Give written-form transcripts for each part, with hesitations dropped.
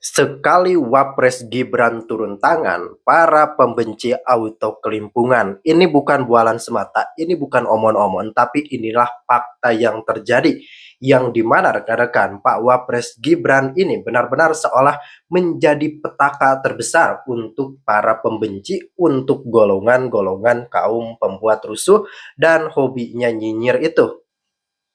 Sekali Wapres Gibran turun tangan, para pembenci auto kelimpungan. Ini bukan bualan semata, ini bukan omon-omon, tapi inilah fakta yang terjadi. Yang dimana rekan-rekan Pak Wapres Gibran ini benar-benar seolah menjadi petaka terbesar untuk para pembenci, untuk golongan-golongan kaum pembuat rusuh dan hobinya nyinyir itu.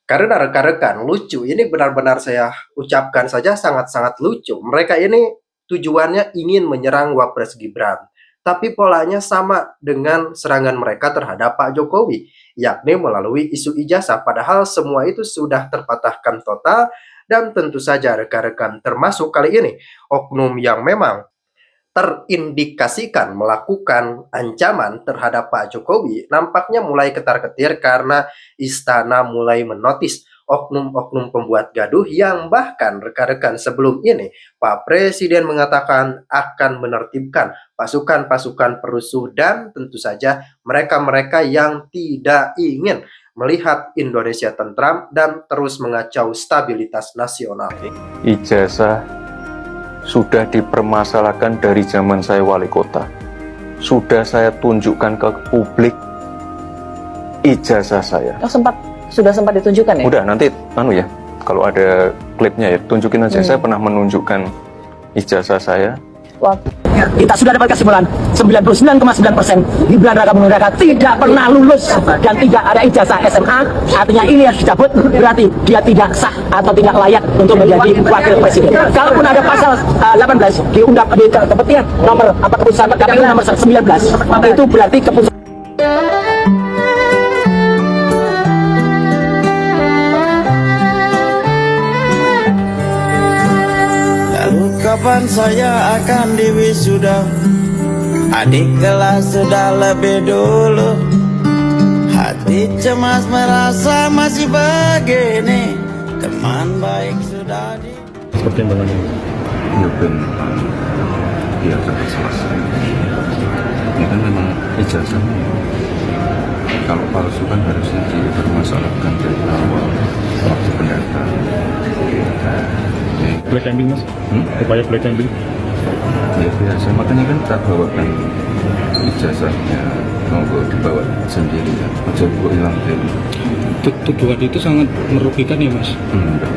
Karena rekan-rekan, lucu, ini benar-benar saya ucapkan saja sangat-sangat lucu. Mereka ini tujuannya ingin menyerang Wapres Gibran, tapi polanya sama dengan serangan mereka terhadap Pak Jokowi, yakni melalui isu ijazah, padahal semua itu sudah terpatahkan total. Dan tentu saja rekan-rekan, termasuk kali ini oknum yang memang terindikasikan melakukan ancaman terhadap Pak Jokowi nampaknya mulai ketar-ketir karena istana mulai menotis oknum-oknum pembuat gaduh yang bahkan rekan-rekan sebelum ini Pak Presiden mengatakan akan menertibkan pasukan-pasukan perusuh dan tentu saja mereka-mereka yang tidak ingin melihat Indonesia tentram dan terus mengacau stabilitas nasional. Ijazah sudah dipermasalahkan dari zaman saya wali kota. Sudah saya tunjukkan ke publik ijazah saya. Sudah sempat ditunjukkan ya? Udah, nanti kalau ada klipnya ya, tunjukin aja. Saya pernah menunjukkan ijazah saya. Kita sudah dapat kesimpulan 99,9% Gibran Raka Buming Raka tidak pernah lulus dan tidak ada ijazah SMA. Artinya ini harus dicabut, berarti dia tidak sah atau tidak layak untuk menjadi wakil presiden. Kalaupun ada pasal 18 di undang di kepentingan nomor keputusan KPU nomor 19, itu berarti keputusan. Kapan saya akan diwisuda? Adik kelas sudah lebih dulu. Hati cemas merasa masih begini. Teman baik sudah di... Pertimbangannya mungkin biar selesai. Ini kan memang ijazah. Kalau palsu kan harusnya dipermasalahkan dari awal waktu pendaftaran. Black camping mas? Upaya black camping? Ya biasa, makanya kan kita bawakan ijazahnya, mau dibawa sendiri ya, aja gue hilang dari. Tuduhan itu sangat merugikan ya mas?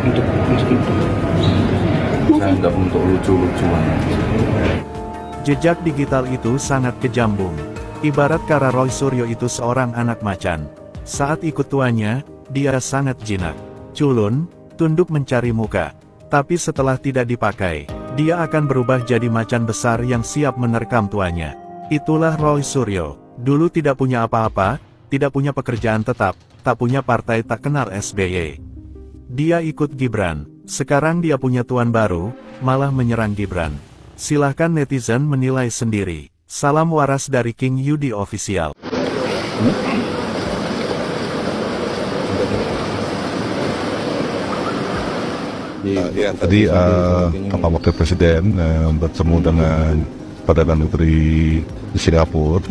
Untuk mas Gibran. Saya nggak untuk lucu-lucuan. Jejak digital itu sangat kejambung. Ibarat kara Roy Suryo itu seorang anak macan. Saat ikut tuanya, dia sangat jinak, culun, tunduk mencari muka. Tapi setelah tidak dipakai, dia akan berubah jadi macan besar yang siap menerkam tuannya. Itulah Roy Suryo. Dulu tidak punya apa-apa, tidak punya pekerjaan tetap, tak punya partai, tak kenal SBY. Dia ikut Gibran. Sekarang dia punya tuan baru, malah menyerang Gibran. Silahkan netizen menilai sendiri. Salam waras dari King Yudi Official. Ya, tadi Bapak Wakil Presiden bertemu dengan Perdana Menteri di Singapura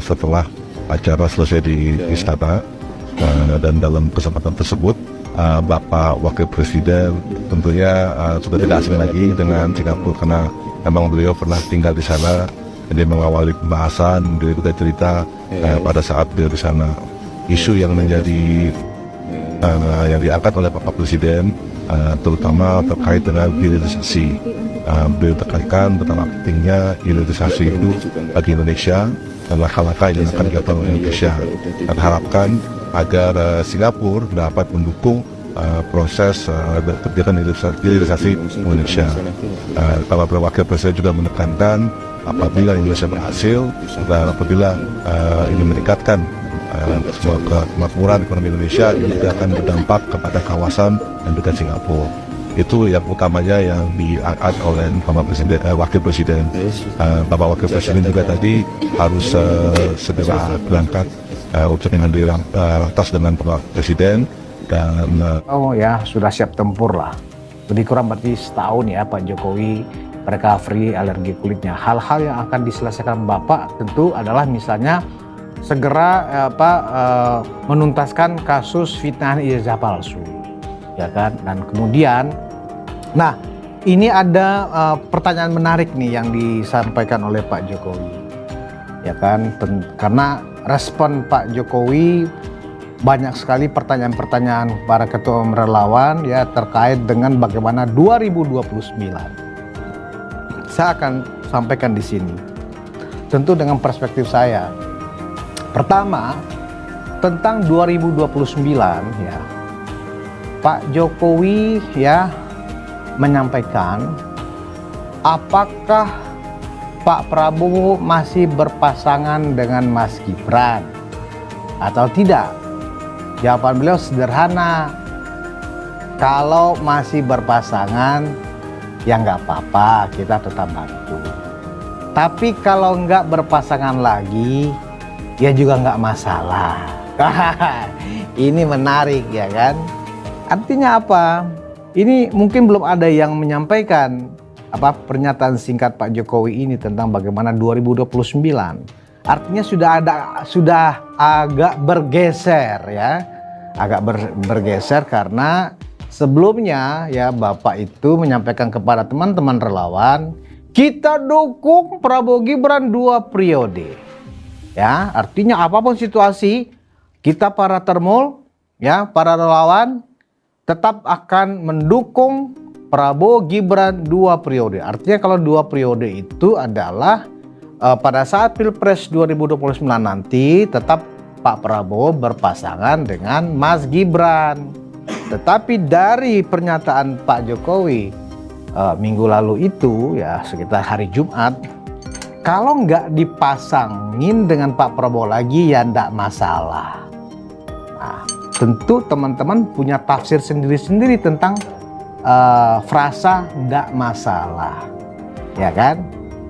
setelah acara selesai di istana, dan dalam kesempatan tersebut Bapak Wakil Presiden tentunya sudah tidak asing lagi dengan Singapura karena memang beliau pernah tinggal di sana. Jadi mengawali pembahasan, beliau juga cerita pada saat beliau di sana isu yang menjadi yang diangkat oleh Bapak Presiden, terutama terkait dengan hilirisasi. Beliau tekankan betapa pentingnya hilirisasi itu bagi Indonesia dan langkah-langkah yang akan dilakukan oleh Indonesia. Dan harapkan agar Singapura dapat mendukung proses kebijakan hilirisasi Indonesia. Bapak Wakil Presiden juga menekankan apabila Indonesia berhasil dan apabila ini meningkatkan kemakmuran ekonomi Indonesia, ini juga akan berdampak kepada kawasan dan juga Singapura. Itu yang utamanya yang diangkat oleh Bapak Presiden, Wakil Presiden. Bapak Wakil Presiden juga tadi harus segera berangkat untuk mengambil ratas dengan Bapak Presiden dan sudah siap tempur lah. Lebih kurang berarti setahun ya Pak Jokowi recovery alergi kulitnya. Hal-hal yang akan diselesaikan Bapak tentu adalah misalnya segera menuntaskan kasus fitnah ijazah palsu, ya kan? Dan kemudian, nah ini ada pertanyaan menarik nih yang disampaikan oleh Pak Jokowi, ya kan? Karena respon Pak Jokowi banyak sekali pertanyaan-pertanyaan para ketua relawan ya terkait dengan bagaimana 2029. Saya akan sampaikan di sini, tentu dengan perspektif saya. Pertama, tentang 2029 ya, Pak Jokowi ya menyampaikan apakah Pak Prabowo masih berpasangan dengan Mas Gibran atau tidak. Jawaban beliau sederhana, kalau masih berpasangan ya nggak apa-apa, kita tetap bantu. Tapi kalau nggak berpasangan lagi ya juga nggak masalah. Ini menarik ya kan. Artinya apa? Ini mungkin belum ada yang menyampaikan pernyataan singkat Pak Jokowi ini tentang bagaimana 2029. Artinya sudah agak bergeser ya. Agak bergeser karena sebelumnya ya Bapak itu menyampaikan kepada teman-teman relawan, kita dukung Prabowo Gibran 2 periode. Ya, artinya apapun situasi, kita para termul ya, para relawan tetap akan mendukung Prabowo Gibran 2 periode. Artinya kalau 2 periode itu adalah pada saat Pilpres 2029 nanti tetap Pak Prabowo berpasangan dengan Mas Gibran. Tetapi dari pernyataan Pak Jokowi minggu lalu itu ya sekitar hari Jumat, kalau nggak dipasangin dengan Pak Prabowo lagi ya nggak masalah. Nah, tentu teman-teman punya tafsir sendiri-sendiri tentang frasa nggak masalah, ya kan?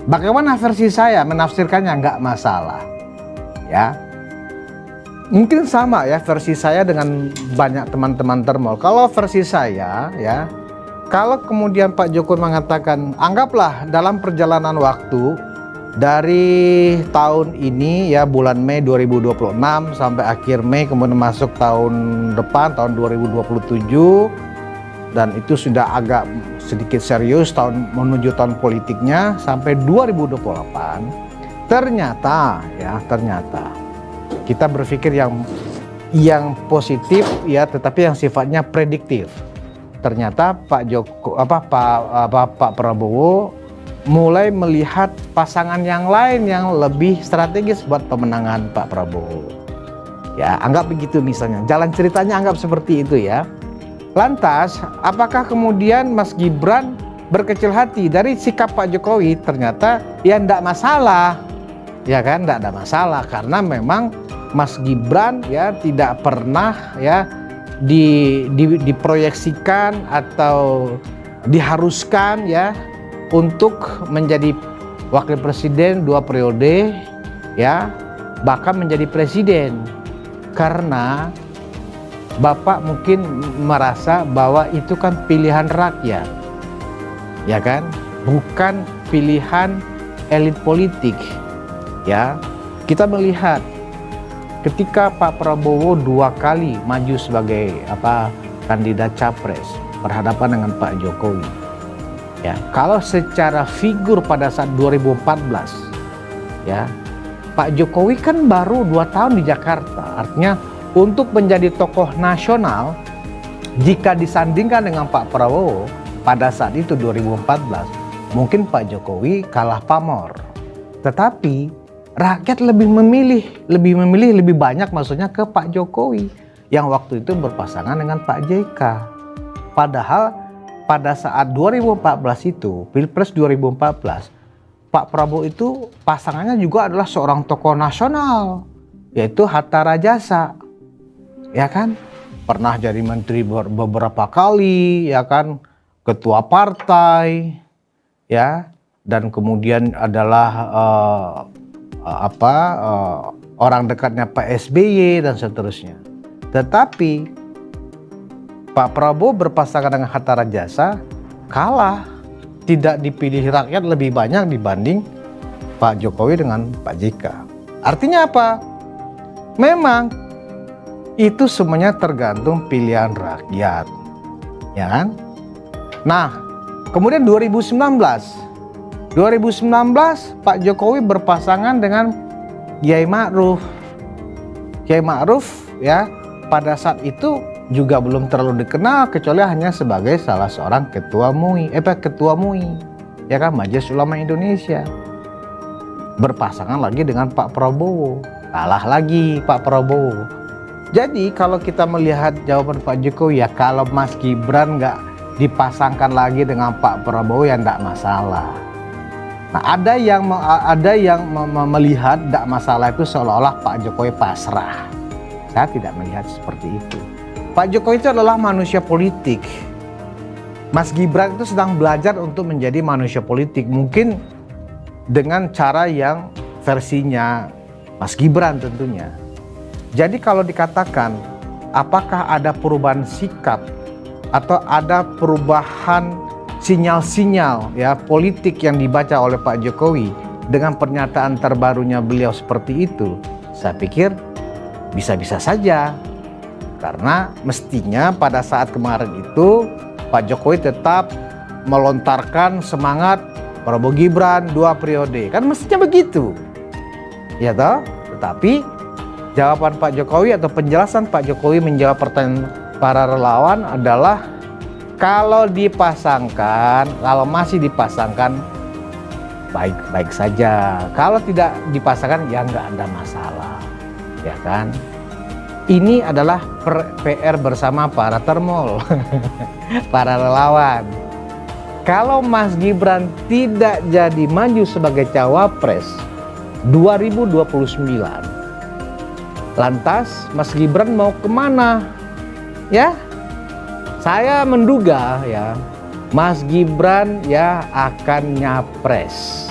Bagaimana versi saya menafsirkannya nggak masalah, ya? Mungkin sama ya versi saya dengan banyak teman-teman termol. Kalau versi saya ya, kalau kemudian Pak Jokowi mengatakan, anggaplah dalam perjalanan waktu dari tahun ini ya bulan Mei 2026 sampai akhir Mei kemudian masuk tahun depan tahun 2027 dan itu sudah agak sedikit serius menuju tahun politiknya sampai 2028. Ternyata kita berpikir yang positif ya tetapi yang sifatnya prediktif. Ternyata Pak Prabowo mulai melihat pasangan yang lain yang lebih strategis buat pemenangan Pak Prabowo. Ya, anggap begitu misalnya. Jalan ceritanya anggap seperti itu ya. Lantas, apakah kemudian Mas Gibran berkecil hati dari sikap Pak Jokowi? Ternyata ya enggak masalah. Ya kan, enggak ada masalah karena memang Mas Gibran ya tidak pernah ya diproyeksikan atau diharuskan ya untuk menjadi wakil presiden 2 periode ya, bahkan menjadi presiden, karena Bapak mungkin merasa bahwa itu kan pilihan rakyat, ya kan, bukan pilihan elit politik ya. Kita melihat ketika Pak Prabowo 2 kali maju sebagai kandidat capres berhadapan dengan Pak Jokowi. Ya, kalau secara figur pada saat 2014 ya, Pak Jokowi kan baru 2 tahun di Jakarta. Artinya untuk menjadi tokoh nasional jika disandingkan dengan Pak Prabowo pada saat itu 2014, mungkin Pak Jokowi kalah pamor. Tetapi rakyat lebih memilih lebih banyak maksudnya ke Pak Jokowi yang waktu itu berpasangan dengan Pak JK. Padahal pada saat 2014 itu, Pilpres 2014, Pak Prabowo itu pasangannya juga adalah seorang tokoh nasional, yaitu Hatta Rajasa, ya kan? Pernah jadi menteri beberapa kali, ya kan? Ketua partai, ya, dan kemudian adalah orang dekatnya Pak SBY dan seterusnya. Tetapi Pak Prabowo berpasangan dengan Hatta Rajasa kalah, tidak dipilih rakyat lebih banyak dibanding Pak Jokowi dengan Pak JK. Artinya apa? Memang itu semuanya tergantung pilihan rakyat, ya kan? Nah, Kemudian 2019 Pak Jokowi berpasangan dengan Kiai Ma'ruf. Kiai Ma'ruf ya pada saat itu juga belum terlalu dikenal kecuali hanya sebagai salah seorang ketua MUI ya kan, Majelis Ulama Indonesia. Berpasangan lagi dengan Pak Prabowo, kalah lagi Pak Prabowo. Jadi kalau kita melihat jawaban Pak Jokowi ya, kalau Mas Gibran nggak dipasangkan lagi dengan Pak Prabowo ya nggak masalah. Nah, ada yang melihat nggak masalah itu seolah-olah Pak Jokowi pasrah. Saya tidak melihat seperti itu. Pak Jokowi itu adalah manusia politik. Mas Gibran itu sedang belajar untuk menjadi manusia politik. Mungkin dengan cara yang versinya Mas Gibran tentunya. Jadi kalau dikatakan apakah ada perubahan sikap atau ada perubahan sinyal-sinyal ya politik yang dibaca oleh Pak Jokowi dengan pernyataan terbarunya beliau seperti itu, saya pikir bisa-bisa saja. Karena mestinya pada saat kemarin itu Pak Jokowi tetap melontarkan semangat Prabowo Gibran 2 periode. Kan mestinya begitu. Ya toh? Tetapi jawaban Pak Jokowi atau penjelasan Pak Jokowi menjawab pertanyaan para relawan adalah kalau masih dipasangkan baik-baik saja. Kalau tidak dipasangkan ya nggak ada masalah. Ya kan? Ini adalah PR bersama para termol, para relawan. Kalau Mas Gibran tidak jadi maju sebagai cawapres 2029, lantas Mas Gibran mau kemana? Ya, saya menduga ya, Mas Gibran ya akan nyapres.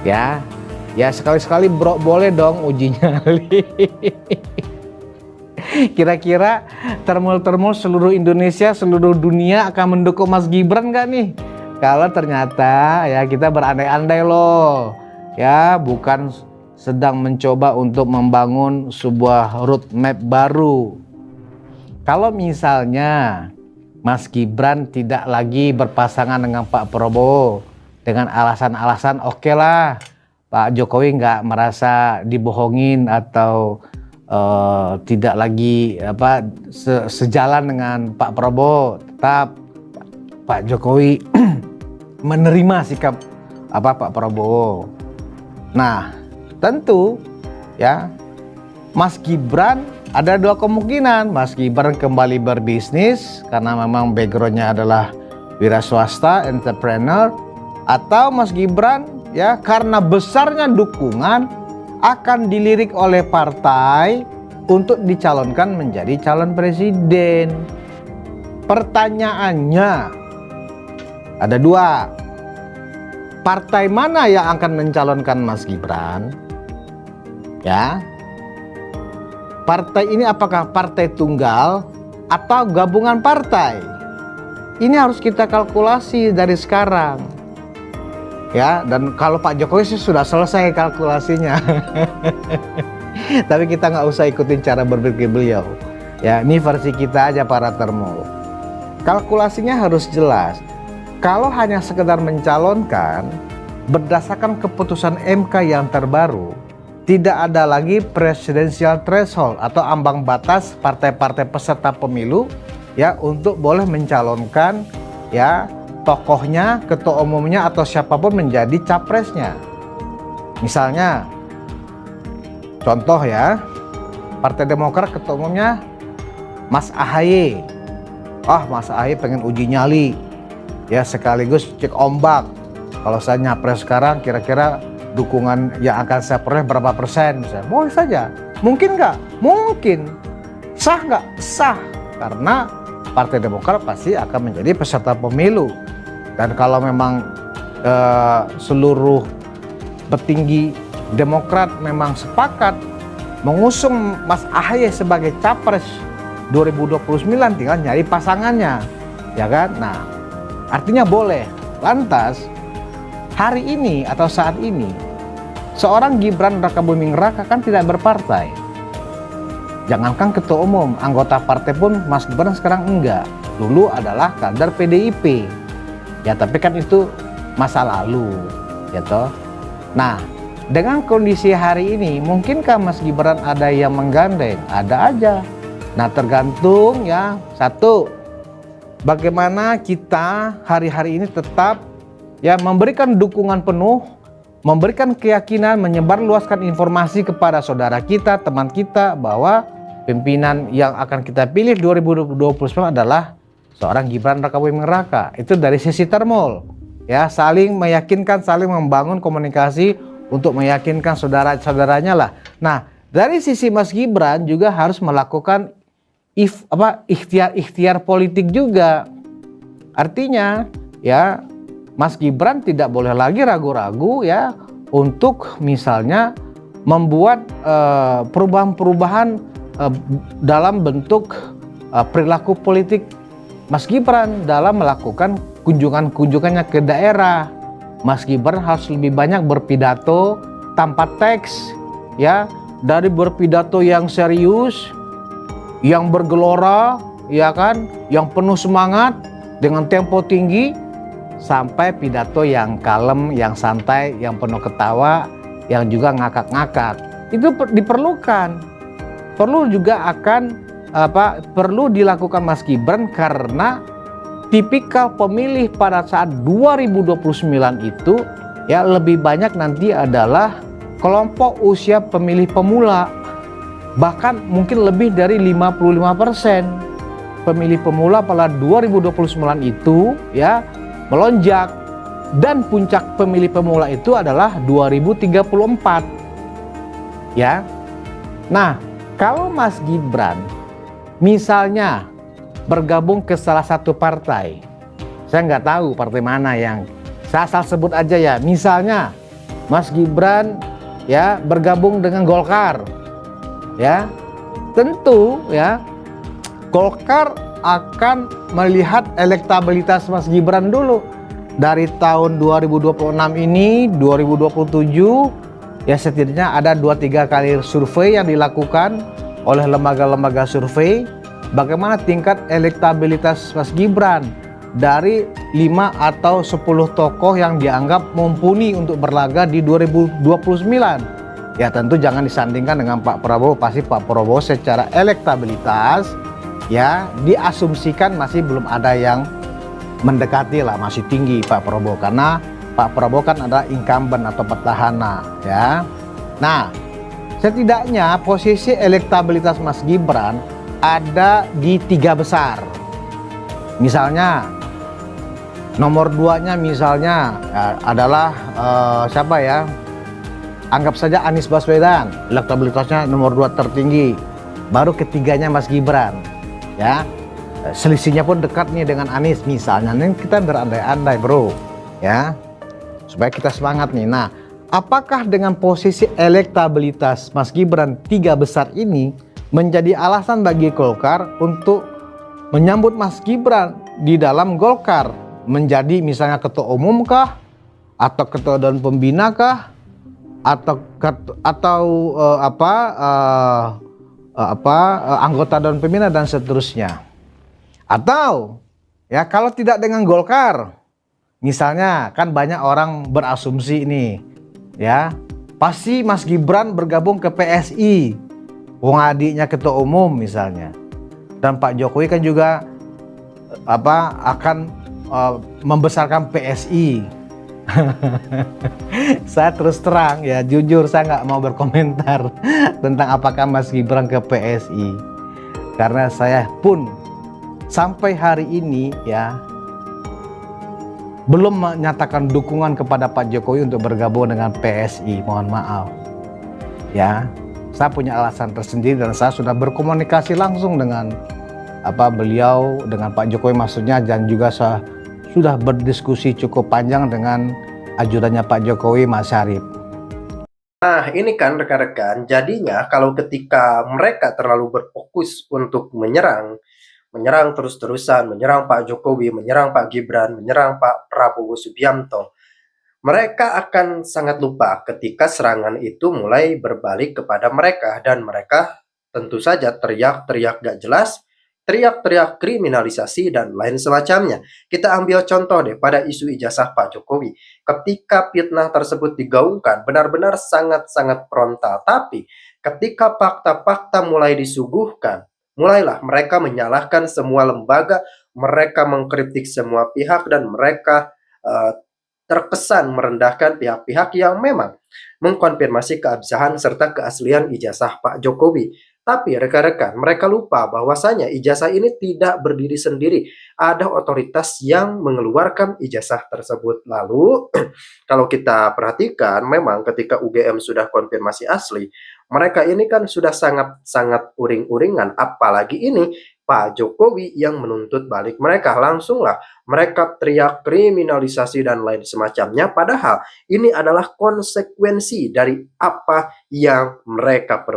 Ya sekali-sekali boleh dong uji nyali. Kira-kira termul-termul seluruh Indonesia, seluruh dunia akan mendukung Mas Gibran nggak nih? Kalau ternyata ya kita berandai-andai loh, ya bukan sedang mencoba untuk membangun sebuah roadmap baru. Kalau misalnya Mas Gibran tidak lagi berpasangan dengan Pak Prabowo dengan alasan-alasan oke lah, Pak Jokowi nggak merasa dibohongin atau tidak lagi sejalan dengan Pak Prabowo, tetap Pak Jokowi menerima sikap Pak Prabowo. Nah, tentu ya Mas Gibran ada 2 kemungkinan. Mas Gibran kembali berbisnis karena memang backgroundnya adalah wira swasta, entrepreneur, atau Mas Gibran ya karena besarnya dukungan akan dilirik oleh partai untuk dicalonkan menjadi calon presiden. Pertanyaannya ada 2. Partai mana yang akan mencalonkan Mas Gibran? Ya. Partai ini apakah partai tunggal atau gabungan partai? Ini harus kita kalkulasi dari sekarang. Ya, dan kalau Pak Jokowi sih sudah selesai kalkulasinya. Tapi kita nggak usah ikutin cara berpikir beliau. Ya, ini versi kita aja para termol. Kalkulasinya harus jelas. Kalau hanya sekedar mencalonkan berdasarkan keputusan MK yang terbaru, tidak ada lagi presidensial threshold atau ambang batas partai-partai peserta pemilu ya untuk boleh mencalonkan ya tokohnya, ketua umumnya atau siapapun menjadi capresnya. Misalnya, contoh ya, Partai Demokrat ketua umumnya Mas AHY. Mas AHY pengen uji nyali, ya sekaligus cek ombak. Kalau saya nyapres sekarang, kira-kira dukungan yang akan saya peroleh berapa persen? Misalnya, boleh saja. Mungkin nggak? Mungkin. Sah nggak? Sah. Karena Partai Demokrat pasti akan menjadi peserta pemilu. Dan kalau memang seluruh petinggi Demokrat memang sepakat mengusung Mas AHY sebagai capres 2029, tinggal nyari pasangannya, ya kan? Nah, artinya boleh. Lantas hari ini atau saat ini seorang Gibran Rakabuming Raka kan tidak berpartai. Jangankan ketua umum, anggota partai pun Mas Gibran sekarang enggak. Dulu adalah kader PDIP. Ya tapi kan itu masa lalu, ya toh. Nah, dengan kondisi hari ini, mungkinkah Mas Gibran ada yang menggandeng? Ada aja. Nah, tergantung ya, satu, bagaimana kita hari-hari ini tetap ya memberikan dukungan penuh, memberikan keyakinan, menyebarluaskan informasi kepada saudara kita, teman kita bahwa pimpinan yang akan kita pilih 2029 adalah seorang Gibran Rakabuming Raka. Itu dari sisi termol. Ya, saling meyakinkan, saling membangun komunikasi untuk meyakinkan saudara-saudaranya lah. Nah, dari sisi Mas Gibran juga harus melakukan ikhtiar politik juga. Artinya, ya Mas Gibran tidak boleh lagi ragu-ragu ya untuk misalnya membuat perubahan-perubahan dalam bentuk perilaku politik Mas Gibran dalam melakukan kunjungannya ke daerah. Mas Gibran harus lebih banyak berpidato tanpa teks ya, dari berpidato yang serius, yang bergelora ya kan, yang penuh semangat dengan tempo tinggi, sampai pidato yang kalem, yang santai, yang penuh ketawa, yang juga ngakak-ngakak. Itu diperlukan. Perlu juga perlu dilakukan Mas Gibran karena tipikal pemilih pada saat 2029 itu ya lebih banyak nanti adalah kelompok usia pemilih pemula, bahkan mungkin lebih dari 55% pemilih pemula pada 2029 itu ya melonjak, dan puncak pemilih pemula itu adalah 2034 ya. Nah, kalau Mas Gibran misalnya bergabung ke salah satu partai, saya nggak tahu partai mana yang, saya asal sebut aja ya, misalnya Mas Gibran ya bergabung dengan Golkar ya, tentu ya Golkar akan melihat elektabilitas Mas Gibran dulu dari tahun 2026 ini, 2027 ya, setidaknya ada 2-3 kali survei yang dilakukan oleh lembaga-lembaga survei. Bagaimana tingkat elektabilitas Mas Gibran dari 5 atau 10 tokoh yang dianggap mumpuni untuk berlaga di 2029. Ya tentu jangan disandingkan dengan Pak Prabowo. Pasti Pak Prabowo secara elektabilitas ya diasumsikan masih belum ada yang mendekati lah, masih tinggi Pak Prabowo, karena Pak Prabowo kan adalah incumbent atau petahana ya. Nah, setidaknya posisi elektabilitas Mas Gibran ada di 3 besar. Misalnya nomor 2-nya misalnya ya, adalah siapa ya? Anggap saja Anies Baswedan, elektabilitasnya nomor 2 tertinggi. Baru ketiganya Mas Gibran. Ya. Selisihnya pun dekat nih dengan Anies misalnya. Ini kita berandai-andai, Bro. Ya. Supaya kita semangat nih. Nah, apakah dengan posisi elektabilitas Mas Gibran 3 besar ini menjadi alasan bagi Golkar untuk menyambut Mas Gibran di dalam Golkar menjadi misalnya ketua umum kah, atau ketua dewan pembina kah, atau anggota dewan pembina dan seterusnya? Atau ya kalau tidak dengan Golkar, misalnya kan banyak orang berasumsi ini ya, pasti Mas Gibran bergabung ke PSI. Wong adiknya ketua umum misalnya, dan Pak Jokowi kan juga akan membesarkan PSI. Saya terus terang ya, jujur saya nggak mau berkomentar tentang apakah Mas Gibran ke PSI, karena saya pun sampai hari ini ya belum menyatakan dukungan kepada Pak Jokowi untuk bergabung dengan PSI. Mohon maaf ya. Saya punya alasan tersendiri dan saya sudah berkomunikasi langsung dengan beliau, dengan Pak Jokowi maksudnya, dan juga saya sudah berdiskusi cukup panjang dengan ajudannya Pak Jokowi, Mas Syarif. Nah, ini kan rekan-rekan, jadinya kalau ketika mereka terlalu berfokus untuk menyerang terus-terusan, menyerang Pak Jokowi, menyerang Pak Gibran, menyerang Pak Prabowo Subianto, mereka akan sangat lupa ketika serangan itu mulai berbalik kepada mereka, dan mereka tentu saja teriak-teriak gak jelas, teriak-teriak kriminalisasi dan lain semacamnya. Kita ambil contoh deh pada isu ijazah Pak Jokowi. Ketika fitnah tersebut digaungkan, benar-benar sangat-sangat frontal. Tapi ketika fakta-fakta mulai disuguhkan, mulailah mereka menyalahkan semua lembaga, mereka mengkritik semua pihak, dan mereka terkesan merendahkan pihak-pihak yang memang mengkonfirmasi keabsahan serta keaslian ijazah Pak Jokowi. Tapi rekan-rekan, mereka lupa bahwasanya ijazah ini tidak berdiri sendiri. Ada otoritas yang mengeluarkan ijazah tersebut. Lalu, kalau kita perhatikan, memang ketika UGM sudah konfirmasi asli, mereka ini kan sudah sangat-sangat uring-uringan. Apalagi ini Pak Jokowi yang menuntut balik mereka. Langsunglah mereka teriak kriminalisasi dan lain semacamnya. Padahal ini adalah konsekuensi dari apa yang mereka perbuat.